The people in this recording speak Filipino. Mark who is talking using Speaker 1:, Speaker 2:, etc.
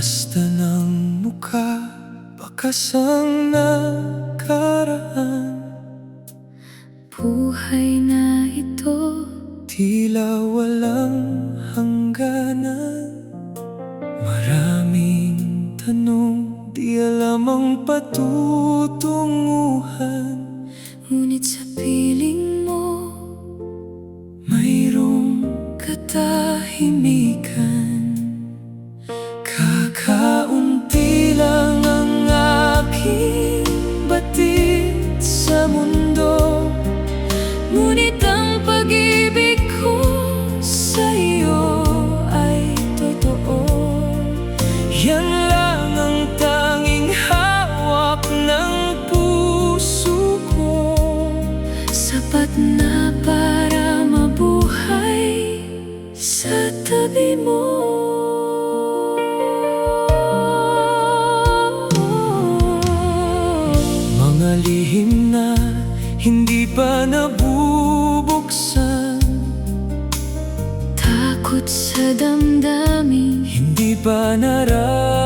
Speaker 1: Basta ng mukha, bakas ang nakaraan.
Speaker 2: Buhay na ito,
Speaker 1: tila walang hangganan. Maraming tanong, di alam ang patutunguhan.
Speaker 2: ngunit sa piling mo,
Speaker 1: mayroong katahimikan. Kakaunti lang ang aking batid sa mundo,
Speaker 2: ngunit ang pag-ibig ko sa iyo ay totoo.
Speaker 1: yan lang ang tanging hawak ng puso ko.
Speaker 2: Sapat na para mabuhay sa tabi mo.
Speaker 1: Mga lihim na hindi pa nabubuksan,
Speaker 2: Takot sa damdamin,
Speaker 1: hindi pa nararamdaman.